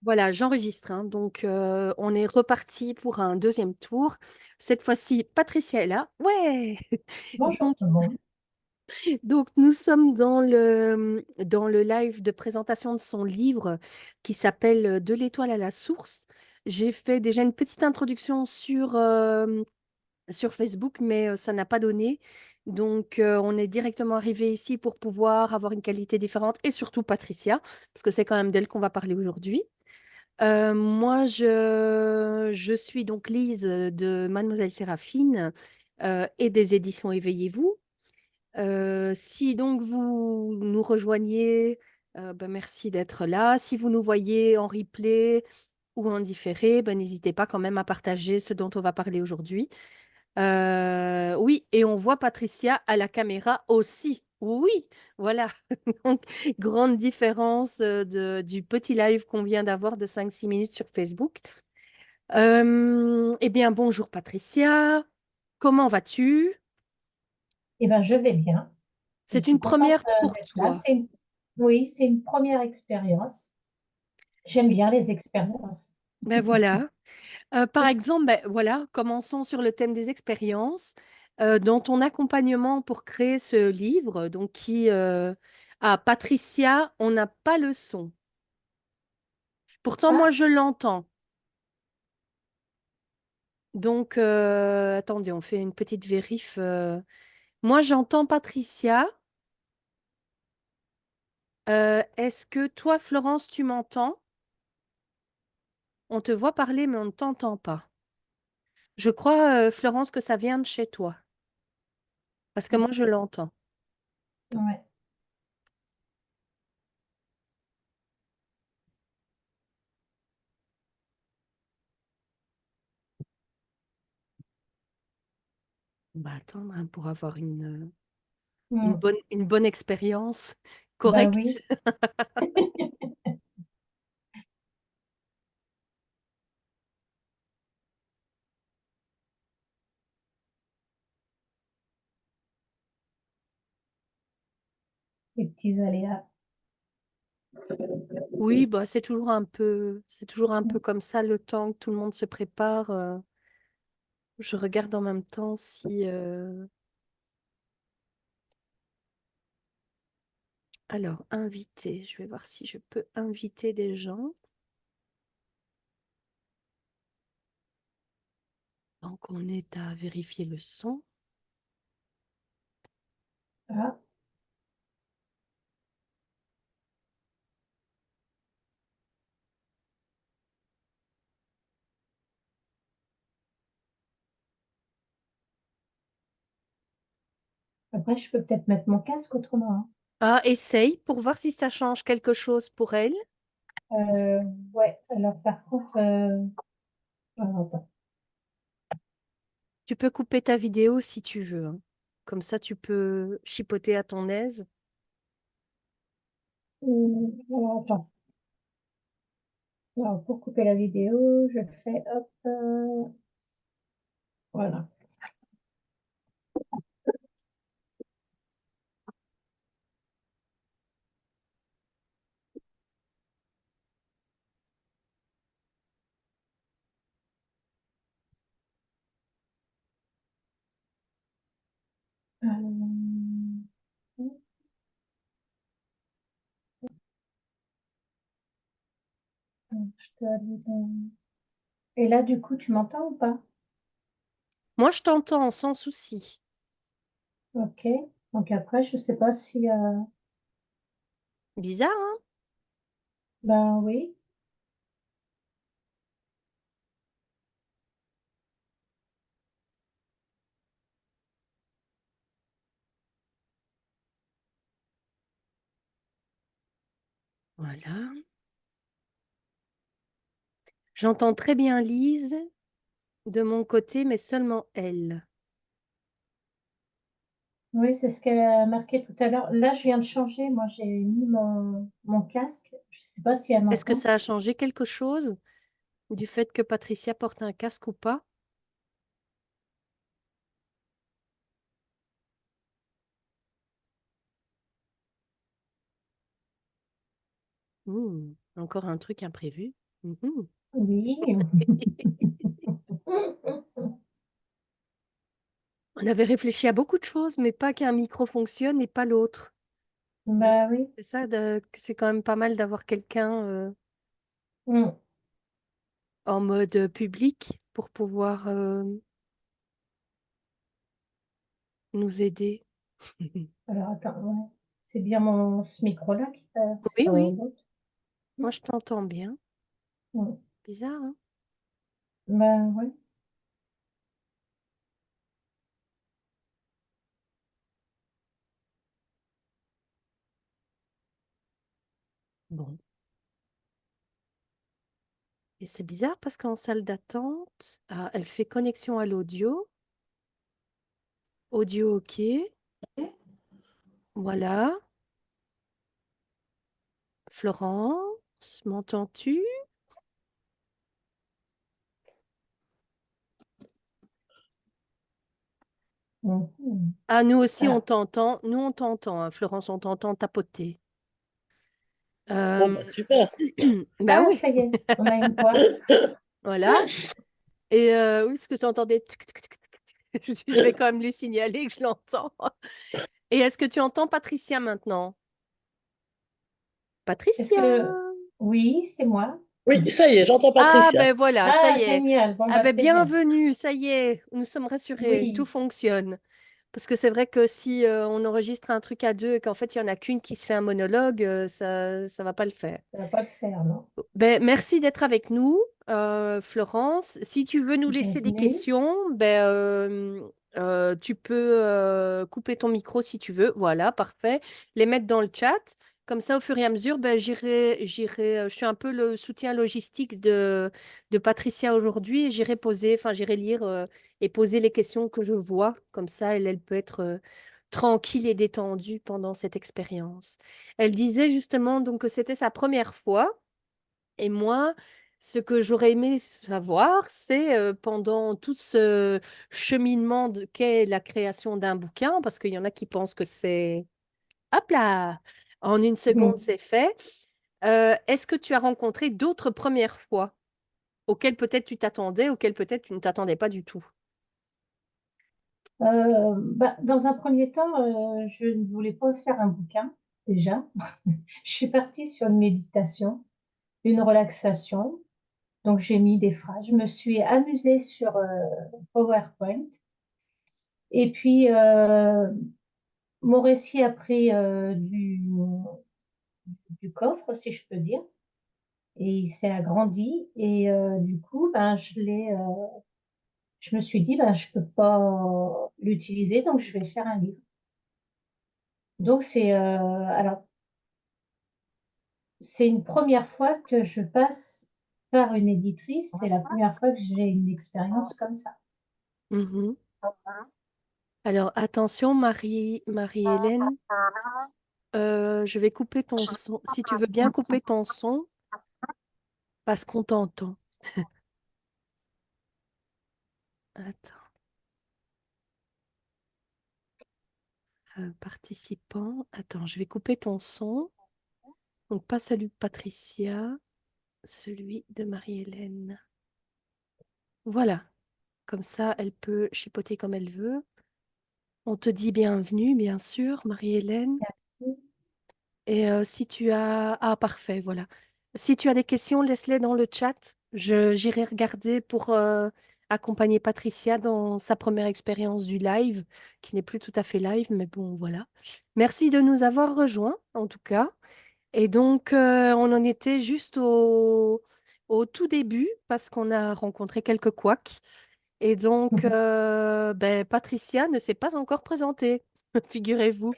Voilà, j'enregistre, hein. Donc, on est reparti pour un deuxième tour. Cette fois-ci, Patricia est là. Ouais! Bonjour Donc, tout le monde. nous sommes dans le live de présentation de son livre qui s'appelle De l'étoile à la source. J'ai fait déjà une petite introduction sur Facebook, mais ça n'a pas donné. Donc, on est directement arrivé ici pour pouvoir avoir une qualité différente et surtout Patricia, parce que c'est quand même d'elle qu'on va parler aujourd'hui. Moi, je suis donc Lise de Mademoiselle Séraphine et des éditions Éveillez-vous. Si donc vous nous rejoignez, ben, merci d'être là. Si vous nous voyez en replay ou en différé, ben, n'hésitez pas quand même à partager ce dont on va parler aujourd'hui. Oui, et on voit Patricia à la caméra aussi. Oui, voilà. Donc, grande différence du petit live qu'on vient d'avoir de 5-6 minutes sur Facebook. Eh bien, bonjour Patricia. Comment vas-tu? Eh bien, je vais bien. Je C'est suis une contente première pour d'être là. toi. Oui, c'est une première expérience. J'aime bien les expériences. Ben voilà. Par exemple, ben voilà, commençons sur le thème des expériences. Dans ton accompagnement pour créer ce livre, donc qui à Patricia, on n'a pas le son. Pourtant, moi, Ah, je l'entends. Donc, attendez, on fait une petite vérif. Moi, j'entends Patricia. Est-ce que toi, Florence, tu m'entends? On te voit parler, mais on ne t'entend pas. Je crois, Florence, que ça vient de chez toi, parce que moi, je l'entends. ouais. On va attendre hein, pour avoir une Mm. bonne expérience Bah oui, correcte. les petits aléas. Oui, bah, c'est toujours un peu comme ça le temps que tout le monde se prépare. Je regarde en même temps si. Alors, inviter. Je vais voir si je peux inviter des gens. Donc, on est à vérifier le son. Ah, après, je peux peut-être mettre mon casque autrement, hein. Ah, essaye pour voir si ça change quelque chose pour elle. Ouais, alors par contre, attends. Tu peux couper ta vidéo si tu veux, hein. Comme ça, tu peux chipoter à ton aise. Alors, attends. Alors, pour couper la vidéo, je fais hop, voilà. Je te Et là, du coup, tu m'entends ou pas? Moi, je t'entends sans souci. Ok. Donc après, je sais pas si... Bizarre, hein? Ben oui. Voilà. J'entends très bien Lise de mon côté, mais seulement elle. Oui, c'est ce qu'elle a marqué tout à l'heure. Là, je viens de changer. Moi, j'ai mis mon casque. Je sais pas si elle Est-ce que m'entend. ça a changé quelque chose du fait que Patricia porte un casque ou pas? Encore un truc imprévu. Mhm. Oui. On avait réfléchi à beaucoup de choses, mais pas qu'un micro fonctionne et pas l'autre. Donc, Bah oui. c'est ça, c'est quand même pas mal d'avoir quelqu'un Mm. en mode public pour pouvoir nous aider. Alors attends, ouais. C'est bien ce micro-là qui c'est Oui, pas oui, l'autre. moi je t'entends bien. Mm. Bizarre, hein? Bah ouais. Bon. Et c'est bizarre parce qu'en salle d'attente, ah, elle fait connexion à l'audio. Audio OK. Voilà. Florence, m'entends-tu? Mhm. Ah, nous aussi, on Ah, t'entend. Nous, on t'entend, hein, Florence, on t'entend tapoter. Bon, Euh, bah super. bah ah, oui, ça y est, on a une voix. voilà. Et oui, ce que tu entendais, je vais quand même lui signaler que je l'entends. Et est-ce que tu entends Patricia maintenant? Est-ce Patricia! que... Oui, c'est moi. Oui, ça y est, j'entends Ah, Patricia. ben voilà, ça Ah, y est. génial. Bon, Ah, bah, ben c'est bien. bienvenue, ça y est, nous sommes rassurés, tout Oui, fonctionne. Parce que c'est vrai que si on enregistre un truc à deux et qu'en fait, il y en a qu'une qui se fait un monologue, ça va pas le faire. ça va pas le faire, non? Ben, merci d'être avec nous, Florence. Si tu veux nous laisser des Bienvenue. questions, ben, tu peux couper ton micro si tu veux. Voilà, parfait. Les mettre dans le chat. Comme ça, au fur et à mesure, ben, je suis un peu le soutien logistique de Patricia aujourd'hui. Et j'irai poser, enfin, j'irai lire et poser les questions que je vois. Comme ça, elle peut être tranquille et détendue pendant cette expérience. Elle disait justement donc que c'était sa première fois. Et moi, ce que j'aurais aimé savoir, c'est pendant tout ce cheminement qu'est la création d'un bouquin, parce qu'il y en a qui pensent que c'est, hop là, en une seconde, Mhm. c'est fait. Est-ce que tu as rencontré d'autres premières fois auxquelles peut-être tu t'attendais, auxquelles peut-être tu ne t'attendais pas du tout? Bah, dans un premier temps, je ne voulais pas faire un bouquin, déjà. Je suis partie sur une méditation, une relaxation. Donc, j'ai mis des phrases. Je me suis amusée sur PowerPoint. Et puis, mon récit a pris du coffre, si je peux dire, et il s'est agrandi. Et du coup, ben, je me suis dit, ben, je peux pas l'utiliser, donc je vais faire un livre. Donc, c'est une première fois que je passe par une éditrice. C'est la première fois que j'ai une expérience comme ça. Mhm. Alors, attention, Marie-Hélène, je vais couper ton son. Si tu veux bien couper ton son, parce qu'on t'entend. Attends. Participant. Attends, je vais couper ton son. Donc, pas celui de Patricia, celui de Marie-Hélène. Voilà. Comme ça, elle peut chipoter comme elle veut. On te dit bienvenue, bien sûr, Marie-Hélène. Et si tu as... Ah, parfait, voilà. Si tu as des questions, laisse-les dans le chat. J'irai regarder pour accompagner Patricia dans sa première expérience du live, qui n'est plus tout à fait live, mais bon, voilà. Merci de nous avoir rejoints, en tout cas. Et donc, on en était juste au tout début parce qu'on a rencontré quelques couacs. Et donc, ben, Patricia ne s'est pas encore présentée, figurez-vous.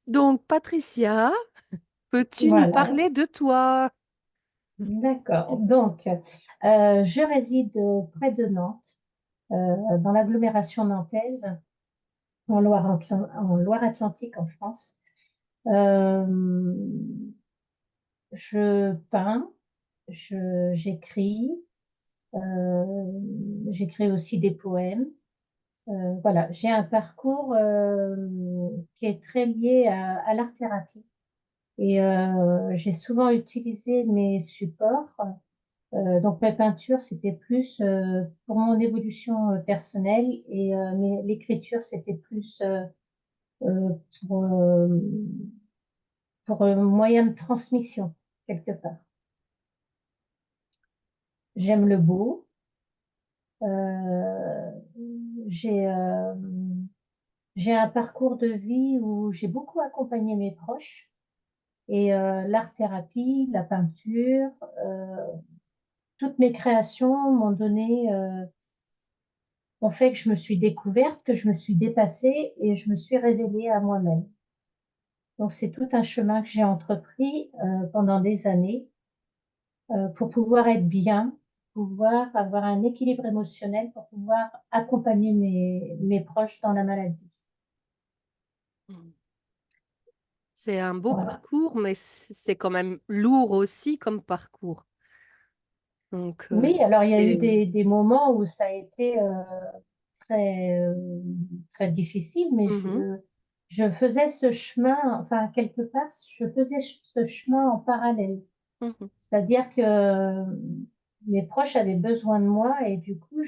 Donc, Patricia, peux-tu nous Voilà, parler de toi? d'accord. Donc, je réside près de Nantes, dans l'agglomération nantaise, en Loire-Atlantique, en France. Euh, je peins, j'écris, j'écris aussi des poèmes. Voilà, j'ai un parcours qui est très lié à l'art-thérapie. Et j'ai souvent utilisé mes supports. Donc mes peintures, c'était plus pour mon évolution personnelle et l'écriture, c'était plus euh, pour, euh, pour moyen de transmission, quelque part. J'aime le beau. Euh, j'ai j'ai un parcours de vie où j'ai beaucoup accompagné mes proches et l'art-thérapie, la peinture, toutes mes créations m'ont donné, ont fait que je me suis découverte, que je me suis dépassée et je me suis révélée à moi-même. Donc c'est tout un chemin que j'ai entrepris pendant des années pour pouvoir être bien, pouvoir avoir un équilibre émotionnel, pour pouvoir accompagner mes proches dans la maladie. Mhm. C'est un beau Voilà. parcours, mais c'est quand même lourd aussi comme parcours. Donc, Oui, alors il y a eu et- des moments où ça a été très, très difficile, mais Mhm, je faisais ce chemin, enfin, quelque part, je faisais ce chemin en parallèle. mhm, C'est-à-dire que mes proches avaient besoin de moi et du coup,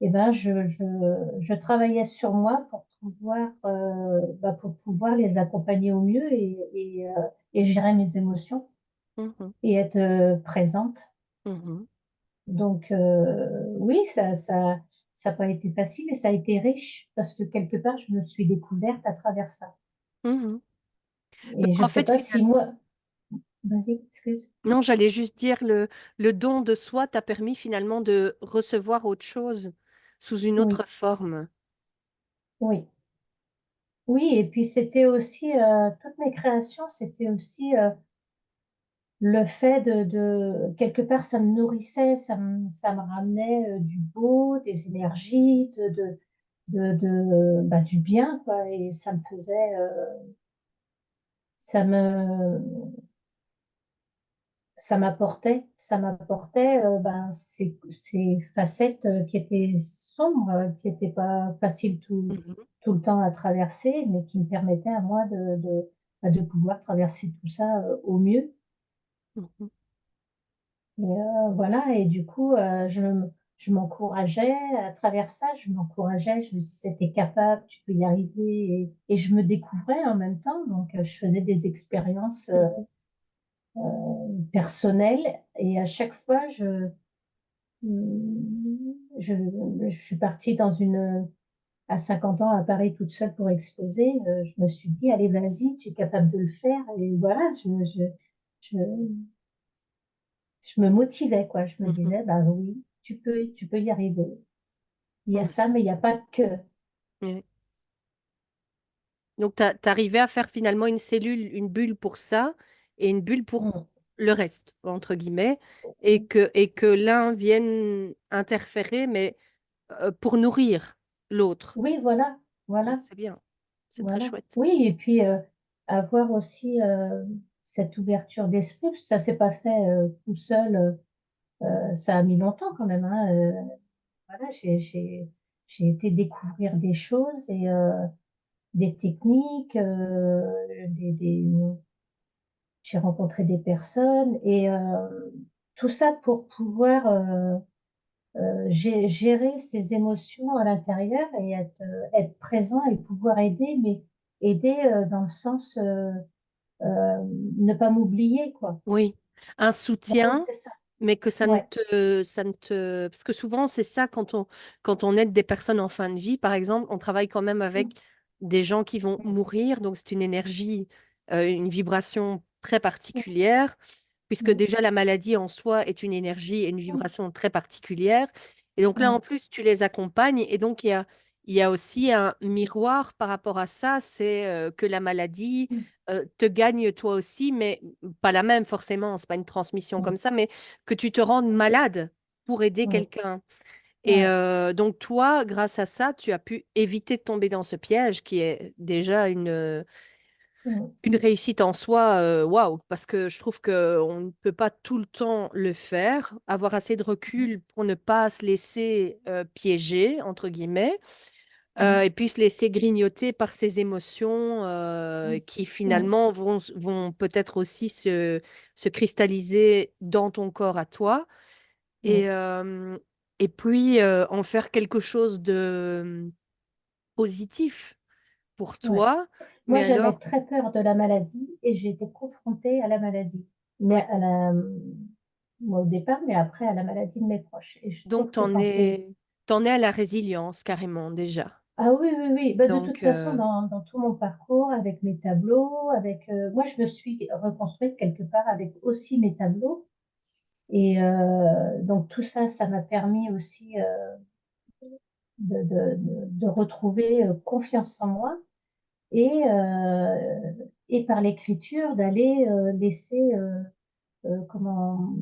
eh ben, je travaillais sur moi pour pouvoir les accompagner au mieux et gérer mes émotions mhm, et être présente. mhm, Donc, oui, ça n'a pas été facile et ça a été riche parce que quelque part, je me suis découverte à travers ça. mhm. Et Donc, je en sais fait, pas si finalement, moi, vas-y, excuse. non, j'allais juste dire le don de soi t'a permis finalement de recevoir autre chose sous une Oui, autre forme. oui, oui. Et puis c'était aussi, toutes mes créations, c'était aussi le fait quelque part, ça me nourrissait, ça me ramenait du beau, des énergies, du bien, quoi. Et ça me faisait, ça me, ça m'apportait ces facettes qui étaient sombres, qui n'étaient pas faciles Mhm, tout le temps à traverser, mais qui me permettaient à moi de pouvoir traverser tout ça au mieux. mhm, Et voilà, et du coup, je m'encourageais à travers ça, je m'encourageais, je me disais, t'es capable, tu peux y arriver, et je me découvrais en même temps, donc je faisais des expériences mhm. personnelles, et à chaque fois, je, je suis partie à 50 ans à Paris toute seule pour exposer, je me suis dit, allez, vas-y, tu es capable de le faire, et voilà, je, je me motivais, quoi. Je me Mhm. disais, bah oui, tu peux y arriver. Il y a Ouais, ça, mais il n'y a pas que. ouais. Donc, tu arrivais à faire finalement une cellule, une bulle pour ça et une bulle pour Mm. le reste, entre guillemets, et que l'un vienne interférer, mais pour nourrir l'autre. Oui, voilà, Donc, voilà, c'est bien, c'est très voilà. chouette. Oui, et puis avoir aussi cette ouverture d'esprit, parce que ça s'est pas fait tout seul, ça a mis longtemps quand même, hein. Voilà, j'ai été découvrir des choses et des techniques, j'ai rencontré des personnes et tout ça pour pouvoir gérer ses émotions à l'intérieur et être présent et pouvoir aider, mais aider dans le sens ne pas m'oublier, quoi. Oui, un Oui, soutien, c'est ça. mais que Ouais. ça ne te, parce que souvent c'est ça quand on aide des personnes en fin de vie, par exemple, on travaille quand même avec des gens qui vont mourir, donc c'est une énergie, une vibration très particulière, puisque déjà la maladie en soi est une énergie et une vibration très particulière, et donc là en plus tu les accompagnes, et donc il y a aussi un miroir par rapport à ça, c'est que la maladie te gagne toi aussi, mais pas la même forcément, c'est pas une transmission comme ça, mais que tu te rendes malade pour aider quelqu'un. Et Ouais. donc toi, grâce à ça, tu as pu éviter de tomber dans ce piège qui est déjà une réussite en soi, waouh, parce que je trouve qu'on ne peut pas tout le temps le faire, avoir assez de recul pour ne pas se laisser piéger, entre guillemets. Et puis se laisser grignoter par ses émotions qui finalement vont peut-être aussi se cristalliser dans ton corps à toi Oui, et, euh, et puis en faire quelque chose de positif pour ouais. toi. Moi, Mais j'avais alors, très peur de la maladie et j'ai été confrontée à la maladie. Mais oui, à moi, au départ, mais après à la maladie de mes proches. Et je donc trouve que quand tu es... t'en es à la résilience carrément déjà. Ah oui, oui, oui. Bah, de toute Donc, façon, dans tout mon parcours, avec mes tableaux, moi, je me suis reconstruite quelque part avec aussi mes tableaux. Et donc tout ça, ça m'a permis aussi de retrouver confiance en moi et par l'écriture d'aller laisser comment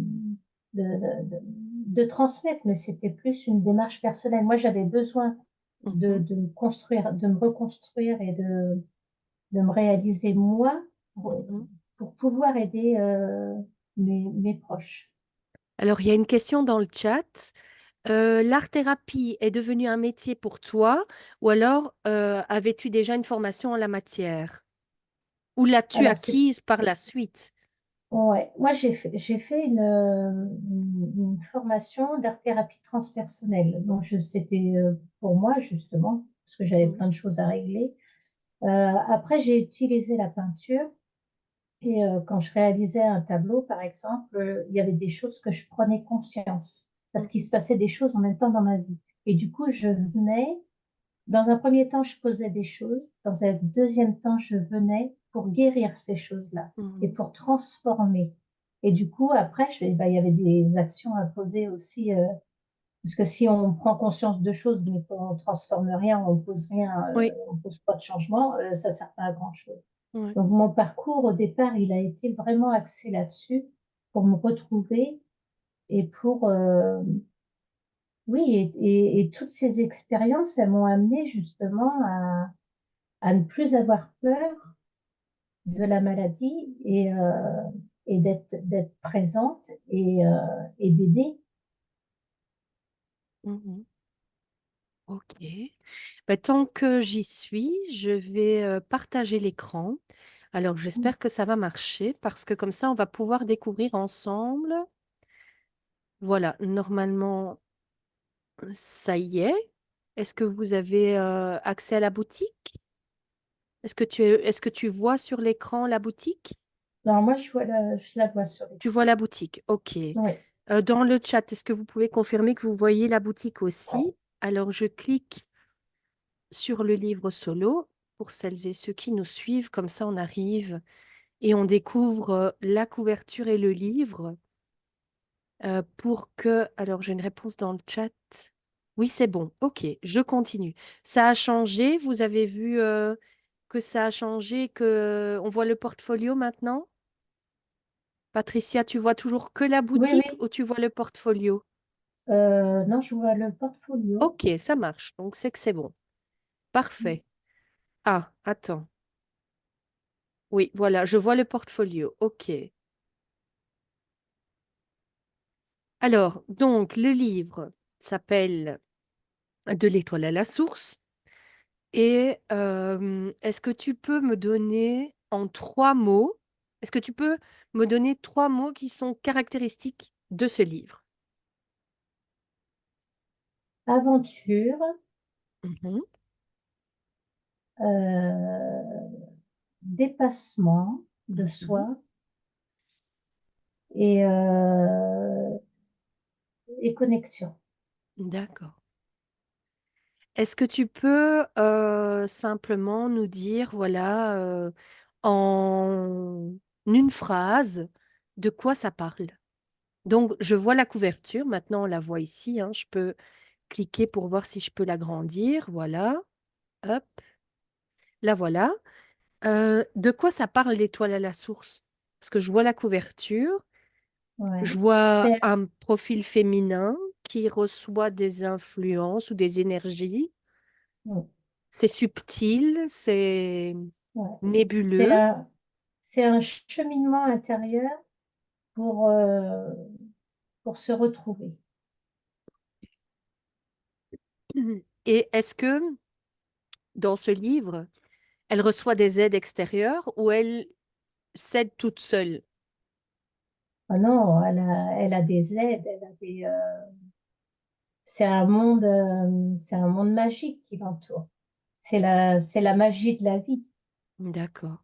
de transmettre, mais c'était plus une démarche personnelle. Moi, j'avais besoin mhm, de me construire, de me reconstruire et de me réaliser moi mhm. pour pouvoir aider mes proches. Alors, il y a une question dans le chat. L'art-thérapie est devenue un métier pour toi ou alors avais-tu déjà une formation en la matière? Ou l'as-tu Alors, c'est acquise par la suite? ouais. Moi, j'ai fait une formation d'art-thérapie transpersonnelle. Donc, c'était pour moi, justement, parce que j'avais Mhm, plein de choses à régler. Après, j'ai utilisé la peinture et quand je réalisais un tableau, par exemple, il y avait des choses que je prenais conscience parce qu'il mhm, se passait des choses en même temps dans ma vie. Et du coup, dans un premier temps, je posais des choses. Dans un deuxième temps, je venais pour guérir ces choses-là et mhm. pour transformer. Et du coup, après, il y avait des actions à poser aussi. Parce que si on prend conscience de choses, mais qu'on ne transforme rien, on pose rien, Oui, on pose pas de changement, ça sert pas à grand-chose. oui. Donc, mon parcours, au départ, il a été vraiment axé là-dessus pour me retrouver et oui, et toutes ces expériences, elles m'ont amené justement à ne plus avoir peur de la maladie et d'être présente et d'aider. Mhm. Ok. Ben, tant que j'y suis, je vais partager l'écran. Alors, j'espère que ça va marcher parce que comme ça, on va pouvoir découvrir ensemble. Voilà, normalement, ça y est. Est-ce que vous avez accès à la boutique? Est-ce que tu vois sur l'écran la boutique? Alors moi, je la vois sur Tu l'écran. vois la boutique, ok. Oui, Dans le chat, est-ce que vous pouvez confirmer que vous voyez la boutique aussi? Alors, je clique sur le livre solo pour celles et ceux qui nous suivent. Comme ça, on arrive et on découvre la couverture et le livre pour que... Alors, j'ai une réponse dans le chat. Oui, c'est bon. Ok, je continue. Ça a changé. Vous avez vu que ça a changé, que on voit le portfolio maintenant? Patricia, tu vois toujours que la oui, boutique oui. ou tu vois le portfolio? Non, je vois le portfolio. Ok, ça marche. Donc, c'est que c'est bon. Parfait. Ah, attends. Oui, voilà, je vois le portfolio. Ok. Alors, donc, le livre s'appelle De l'étoile à la source. Et est-ce que tu peux me donner en 3 mots, est-ce que tu peux me donner 3 mots qui sont caractéristiques de ce livre? Aventure, Mhm, euh, dépassement de mhm. soi et, euh, et connexion. D'accord. Est-ce que tu peux simplement nous dire, voilà, en une phrase, de quoi ça parle? Donc, je vois la couverture, maintenant on la voit ici, hein, je peux cliquer pour voir si je peux l'agrandir, voilà, hop, la voilà. De quoi ça parle l'étoile à la source? Parce que je vois la couverture, Ouais. je vois C'est, un profil féminin qui reçoit des influences ou des énergies. ouais. C'est subtil, c'est Ouais. C'est nébuleux. un, c'est un cheminement intérieur pour, euh, pour se retrouver. Et est-ce que dans ce livre, elle reçoit des aides extérieures ou elle s'aide toute seule? Ah non, elle a des aides, c'est un monde magique qui l'entoure. C'est la magie de la vie. D'accord.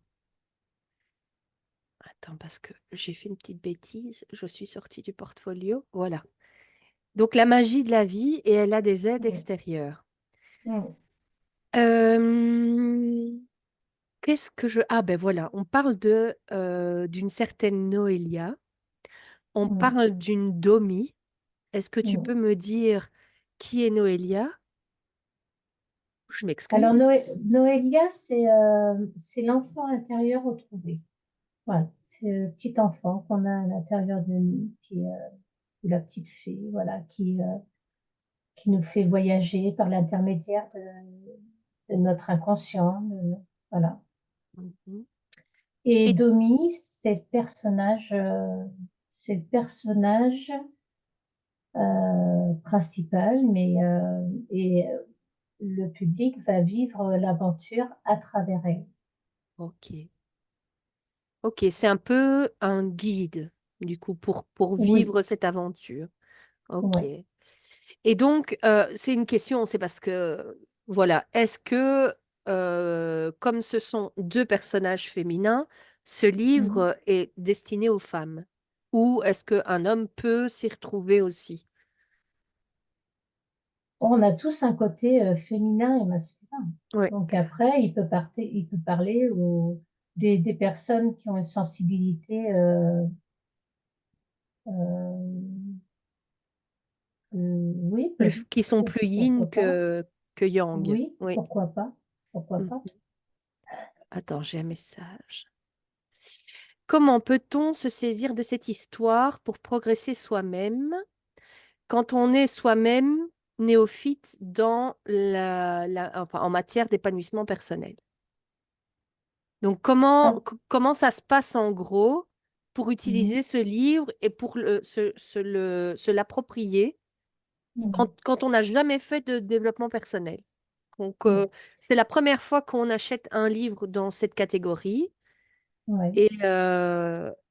Attends, parce que j'ai fait une petite bêtise. Je suis sortie du portfolio. Voilà. Donc, la magie de la vie et elle a des aides Mm, extérieures. mm, Euh, Qu'est-ce que je... Ah ben voilà, on parle d'une certaine Noélia. On mm, parle d'une Domi. Est-ce que tu peux mm. me dire qui est Noélia? Je Alors, m'excuse. Noélia, c'est l'enfant intérieur retrouvé. Voilà, c'est le petit enfant qu'on a à l'intérieur de nous, ou la petite fée, voilà, qui nous fait voyager par l'intermédiaire de notre inconscient. Voilà. Mhm. Et Et Domi, c'est le personnage principal, et le public va vivre l'aventure à travers elle. ok. Ok, c'est un peu un guide, du coup, pour Oui, vivre cette aventure. Ok. ouais. Et donc, c'est une question, c'est parce que, voilà, est-ce que, comme ce sont deux personnages féminins, ce Mhm. livre est destiné aux femmes? Ou est-ce qu'un homme peut s'y retrouver aussi? On a tous un côté féminin et masculin. Oui, Donc après, il peut parler des personnes qui ont une sensibilité, euh, oui, qui sont plus yin pourquoi pas. que yang. Oui, Oui. pourquoi pas. Pourquoi Mm. pas. Attends, j'ai un message. Comment peut-on se saisir de cette histoire pour progresser soi-même quand on est soi-même néophyte dans enfin, en matière d'épanouissement personnel? Donc, Ah, comment ça se passe en gros pour mhm, utiliser ce livre et pour se l'approprier mhm, quand on n'a jamais fait de développement personnel? Donc, mhm. c'est la première fois qu'on achète un livre dans cette catégorie Ouais.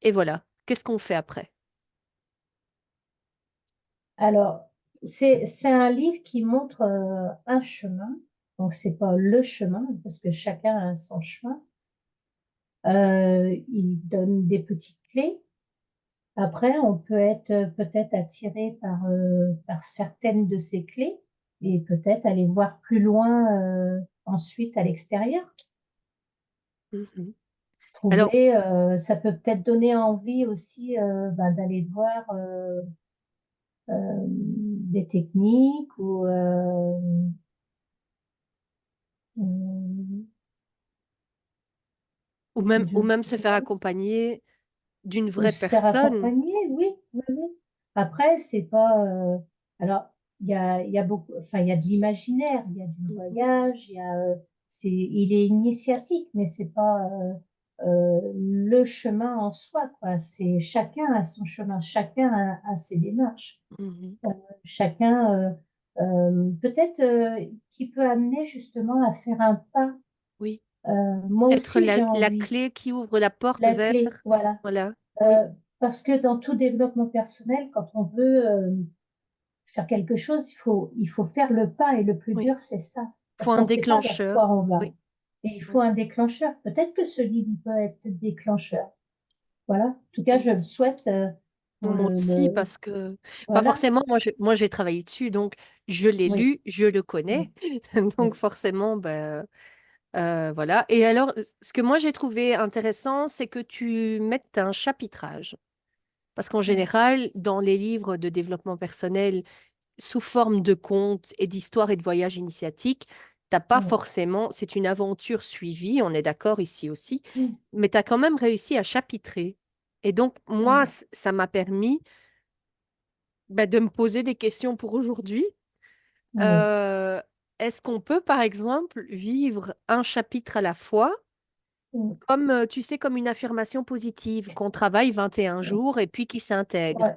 et voilà. Qu'est-ce qu'on fait après? Alors, c'est un livre qui montre un chemin. Donc, c'est pas le chemin, parce que chacun a son chemin. Il donne des petites clés. Après, on peut être peut-être attiré par certaines de ces clés et peut-être aller voir plus loin ensuite à l'extérieur. Mhm. Alors, Trouver, ça peut peut-être donner envie aussi d'aller voir des techniques ou ou je même se sais faire pas. accompagner d'une Ou vraie se faire personne. accompagner, oui, oui, oui. Après, c'est pas. Alors, il y a beaucoup. Enfin, il y a de l'imaginaire, il y a du Mhm. voyage, il est initiatique, mais c'est pas le chemin en soi, quoi. C'est chacun a son chemin, chacun a ses démarches, Mhm. chacun peut-être qui peut amener justement à faire un pas. Oui. Moi Être aussi, j'ai la envie. clé qui ouvre la porte La vers. clé, voilà. Voilà. Oui. Euh, Parce que dans tout développement personnel, quand on veut faire quelque chose, il faut faire le pas et le plus Oui. dur, c'est ça. Faut Parce un qu'on ne sait pas vers quoi déclencheur. on va. Oui. Et il Oui. faut un déclencheur. Peut-être que ce livre il peut être déclencheur. Voilà. En tout cas, Mm. je le souhaite pour Moi aussi, parce que, enfin, voilà. forcément, moi, j'ai travaillé dessus, donc je l'ai Oui. lu, je le Oui. connais, donc Oui. forcément, ben, voilà. Et alors, ce que moi j'ai trouvé intéressant, c'est que tu mettes un chapitrage. Parce qu'en Oui. général, dans les livres de développement personnel, sous forme de contes et d'histoires et de voyages initiatiques, t'as pas Oui. forcément, c'est une aventure suivie, on est d'accord ici aussi, Oui. mais tu as quand même réussi à chapitrer. Et donc, moi, Oui. ça m'a permis de me poser des questions pour aujourd'hui. Oui. Euh, Est-ce qu'on peut, par exemple, vivre un chapitre à la fois, Oui. comme, tu sais, comme une affirmation positive, qu'on travaille 21 Oui. jours et puis qui s'intègre? Ouais.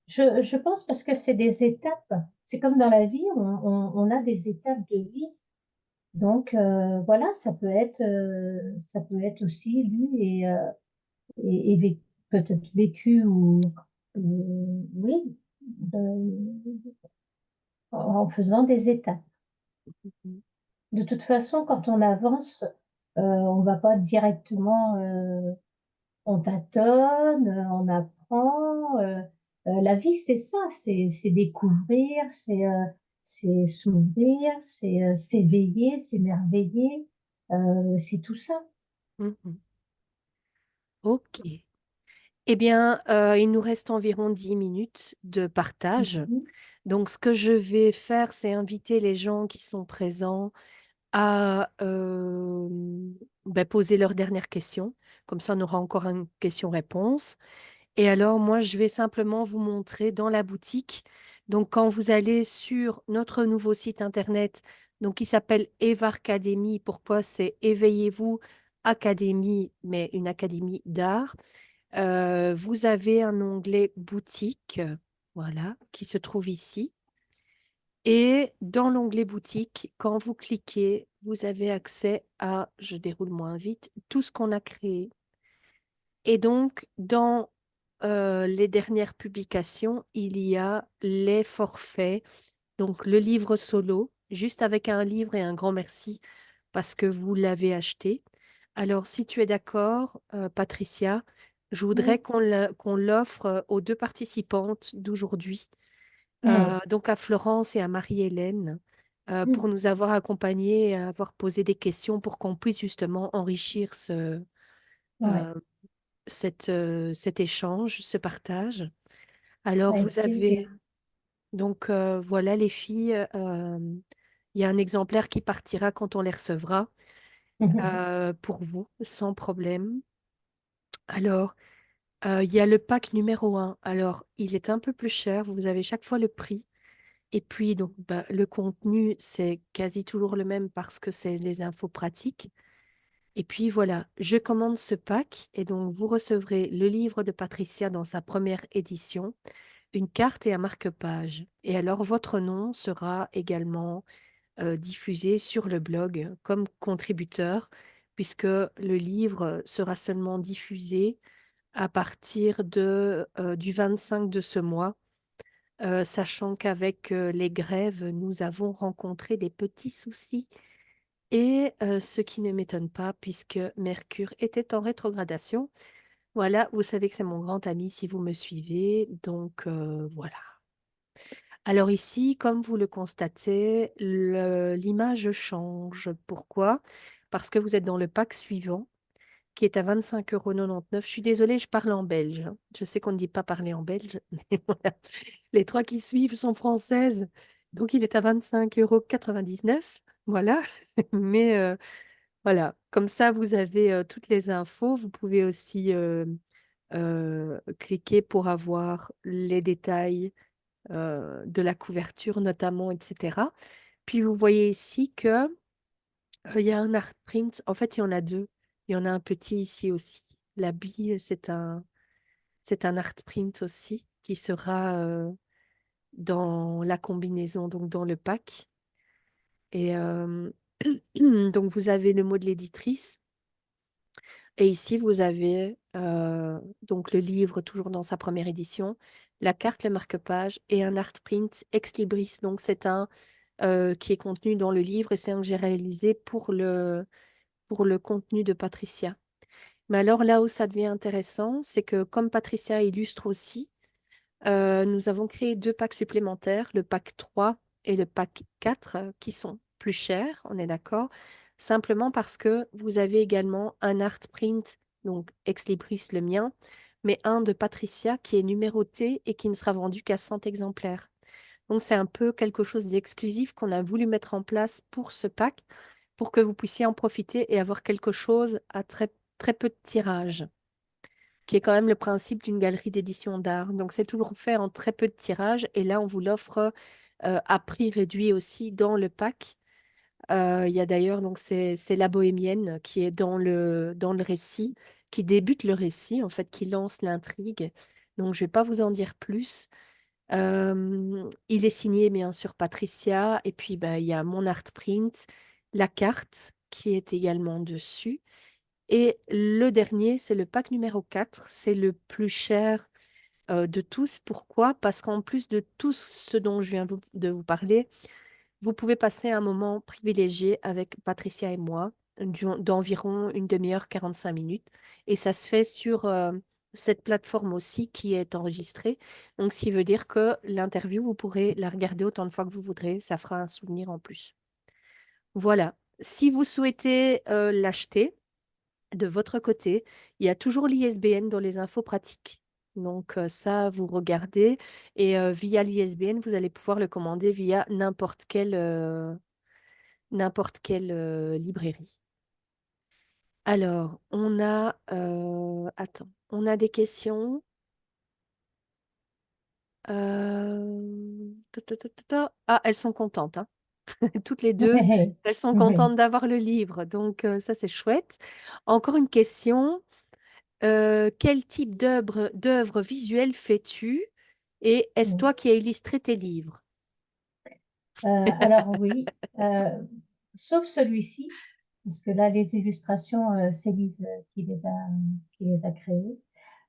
Je pense parce que c'est des étapes. C'est comme dans la vie, on a des étapes de vie. Donc voilà, ça peut être aussi lu et peut-être vécu oui, en faisant des étapes. De toute façon, quand on avance, on va pas directement, on tâtonne, on apprend. La vie, c'est ça, c'est découvrir, c'est s'ouvrir, c'est s'éveiller, s'émerveiller. C'est tout ça. Mhm. Ok. Eh bien, il nous reste environ 10 minutes de partage. Mhm. Donc, ce que je vais faire, c'est inviter les gens qui sont présents à poser leurs dernières questions. Comme ça, on aura encore une question-réponse. Et alors, moi, je vais simplement vous montrer dans la boutique. Donc, quand vous allez sur notre nouveau site internet, donc qui s'appelle Evarcademy, pourquoi c'est Éveillez-vous Académie, mais une académie d'art. Vous avez un onglet boutique, voilà, qui se trouve ici. Et dans l'onglet boutique, quand vous cliquez, vous avez accès à, je déroule moins vite, tout ce qu'on a créé. Et donc, dans les dernières publications, il y a les forfaits, donc le livre solo, juste avec un livre et un grand merci parce que vous l'avez acheté. Alors, si tu es d'accord, Patricia, je voudrais Oui, qu'on l'offre aux deux participantes d'aujourd'hui, oui, donc à Florence et à Marie-Hélène, pour nous avoir accompagnés et avoir posé des questions pour qu'on puisse justement enrichir oui, euh, cet échange, ce partage. Alors, avec vous plaisir. avez, donc voilà les filles, il y a un exemplaire qui partira quand on les recevra pour vous, sans problème. Alors, il y a le pack numéro un. Alors, il est un peu plus cher, vous avez chaque fois le prix. Et puis, donc, le contenu, c'est quasi toujours le même parce que c'est les infos pratiques. Et puis voilà, je commande ce pack et donc vous recevrez le livre de Patricia dans sa première édition, une carte et un marque-page. Et alors, votre nom sera également diffusé sur le blog comme contributeur, puisque le livre sera seulement diffusé à partir du 25 de ce mois, sachant qu'avec les grèves, nous avons rencontré des petits soucis. Et ce qui ne m'étonne pas, puisque Mercure était en rétrogradation. Voilà, vous savez que c'est mon grand ami si vous me suivez. Donc voilà. Alors ici, comme vous le constatez, l'image change. Pourquoi? Parce que vous êtes dans le pack suivant, qui est à 25,99 €. Je suis désolée, je parle en belge, hein. Je sais qu'on ne dit pas parler en belge, mais voilà. Les trois qui suivent sont françaises. Donc il est à 25,99 €. Voilà. Mais voilà, comme ça, vous avez toutes les infos. Vous pouvez aussi cliquer pour avoir les détails de la couverture notamment, etc. Puis vous voyez ici que il y a un art print. En fait, il y en a deux. Il y en a un petit ici aussi. La bille, c'est un art print aussi qui sera dans la combinaison, donc dans le pack. Et donc vous avez le mot de l'éditrice. Et ici, vous avez donc le livre toujours dans sa première édition, la carte, le marque-page et un art print ex libris. Donc c'est un qui est contenu dans le livre et c'est un que j'ai réalisé pour le contenu de Patricia. Mais alors là où ça devient intéressant, c'est que comme Patricia illustre aussi, nous avons créé deux packs supplémentaires, le pack 3 et le pack 4, qui sont plus chers, on est d'accord, simplement parce que vous avez également un art print, donc ex libris le mien, mais un de Patricia qui est numéroté et qui ne sera vendu qu'à 100 exemplaires. Donc c'est un peu quelque chose d'exclusif qu'on a voulu mettre en place pour ce pack, pour que vous puissiez en profiter et avoir quelque chose à très, très peu de tirage, qui est quand même le principe d'une galerie d'édition d'art. Donc c'est toujours fait en très peu de tirages et là on vous l'offre à prix réduit aussi dans le pack. Il y a d'ailleurs donc c'est la bohémienne qui est dans le récit, qui débute le récit en fait, qui lance l'intrigue. Donc je vais pas vous en dire plus. Il est signé bien sûr Patricia et puis il y a mon art print, la carte qui est également dessus. Et le dernier, c'est le pack numéro 4. C'est le plus cher de tous. Pourquoi? Parce qu'en plus de tout ce dont je viens de vous parler, vous pouvez passer un moment privilégié avec Patricia et moi, d'environ une demi-heure, 45 minutes. Et ça se fait sur cette plateforme aussi qui est enregistrée. Donc, ce qui veut dire que l'interview, vous pourrez la regarder autant de fois que vous voudrez. Ça fera un souvenir en plus. Voilà. Si vous souhaitez l'acheter, de votre côté, il y a toujours l'ISBN dans les infos pratiques. Donc ça, vous regardez et via l'ISBN, vous allez pouvoir le commander via n'importe quelle librairie. Alors, attends, on a des questions. Ah, elles sont contentes, hein. Toutes les deux, elles sont Oui. contentes d'avoir le livre. Donc ça, c'est chouette. Encore une question. Quel type d'œuvre visuelle fais-tu? Et est-ce Oui. toi qui as illustré tes livres? Alors oui, sauf celui-ci, parce que là, les illustrations, c'est Lise qui les a créées.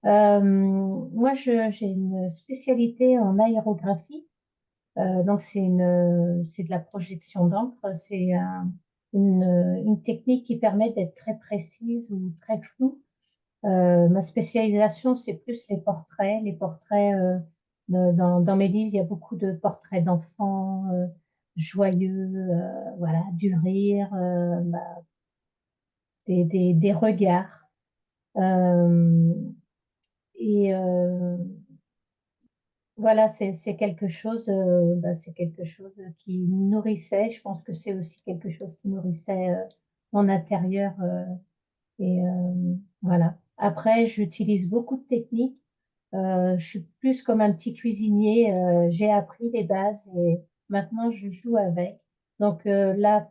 Moi, j'ai une spécialité en aérographie. Donc, c'est de la projection d'encre. Une technique qui permet d'être très précise ou très floue. Ma spécialisation, c'est plus les portraits. Les portraits, dans mes livres, il y a beaucoup de portraits d'enfants joyeux, voilà, du rire, des regards. Euh, et voilà, c'est quelque chose qui me nourrissait. Je pense que c'est aussi quelque chose qui nourrissait mon intérieur. Voilà. Après, j'utilise beaucoup de techniques. Je suis plus comme un petit cuisinier. J'ai appris les bases et maintenant je joue avec. Donc là,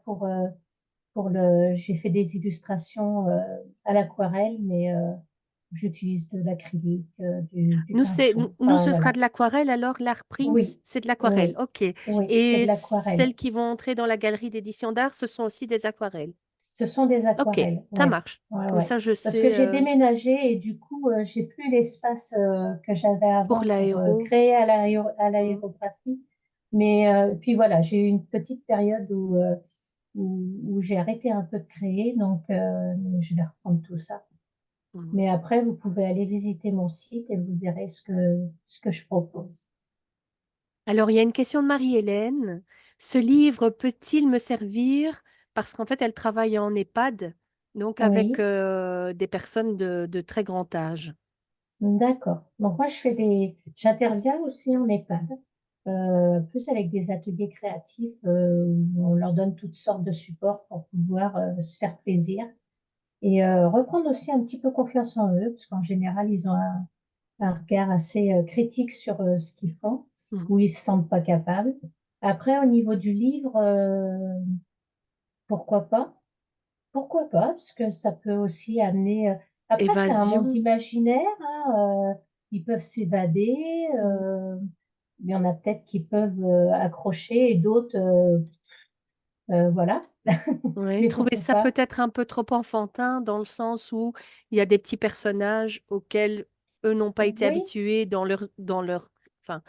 j'ai fait des illustrations à l'aquarelle, mais j'utilise de l'acrylique, du pinceau. Nous, Enfin, ce sera voilà. de l'aquarelle, alors l'art print, Oui, c'est de l'aquarelle. oui, OK. oui, c'est Et de l'aquarelle. celles qui vont entrer dans la galerie d'édition d'art, ce sont aussi des aquarelles. Ce sont des OK, aquarelles, ça ouais, marche. ouais, Comme ouais. ça, je Parce que sais j'ai déménagé et du coup, j'ai plus l'espace que j'avais pour avant pour l'aéro. créer à Mm. l'aérographie. Mais puis voilà, j'ai eu une petite période où j'ai arrêté un peu de créer, donc je vais reprendre tout ça. Mm. Mais après, vous pouvez aller visiter mon site et vous verrez ce que je propose. Alors, il y a une question de Marie-Hélène. Ce livre peut-il me servir parce qu'en fait, elle travaille en EHPAD, donc avec Oui. des personnes de très grand âge. D'accord. Donc moi, j'interviens aussi en EHPAD, plus avec des ateliers créatifs où on leur donne toutes sortes de supports pour pouvoir se faire plaisir et reprendre aussi un petit peu confiance en eux, parce qu'en général, ils ont un regard assez critique sur ce qu'ils font, Mm. où ils se sentent pas capables. Après, au niveau du livre, pourquoi pas? Pourquoi pas? Parce que ça peut aussi amener. Après, c'est un monde Évasion. imaginaire, hein, ils peuvent s'évader. Mm. Il y en a peut-être qui peuvent accrocher et d'autres, voilà. Ouais, Mais trouver pourquoi ça pas? peut-être un peu trop enfantin dans le sens où il y a des petits personnages auxquels eux n'ont pas été Oui. habitués enfin,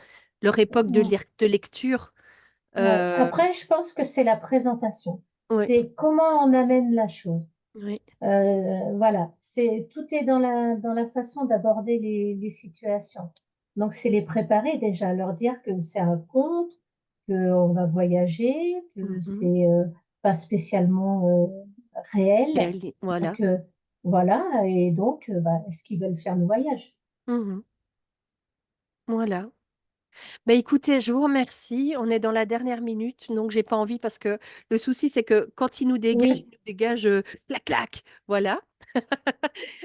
leur époque Mm, de lecture. ouais. Euh, Après, je pense que c'est la présentation. ouais, C'est comment on amène la chose. ouais. Voilà, tout est dans la façon d'aborder les situations. Donc, c'est les préparer déjà, leur dire que c'est un conte, qu'on va voyager, que Mhm. c'est pas spécialement réel. Voilà. Donc, voilà, et donc, bah, est-ce qu'ils veulent faire le voyage? Mhm. Voilà. Bah écoutez, je vous remercie. On est dans la dernière minute, donc j'ai pas envie parce que le souci, c'est que quand il Oui, nous dégage, clac, clac. Voilà.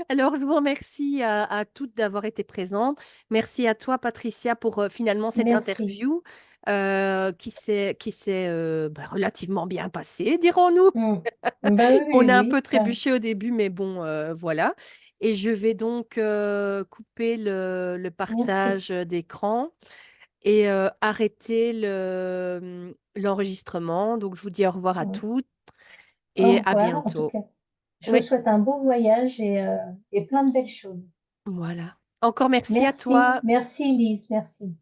Alors, je vous remercie à toutes d'avoir été présentes. Merci à toi, Patricia, pour finalement cette merci. interview qui s'est bah, relativement bien passée, dirons-nous. Hmm. Bah oui, On oui, a un peu oui. Ouais. trébuché au début, mais bon, voilà. Et je vais donc couper le Merci. partage d'écran et arrêter l'enregistrement. Donc, je vous dis au revoir à Hmm. toutes Au et à revoir, en tout bientôt. cas. Je vous Oui, souhaite un beau voyage et plein de belles choses. voilà. Encore merci à Merci, toi. merci Lise, merci.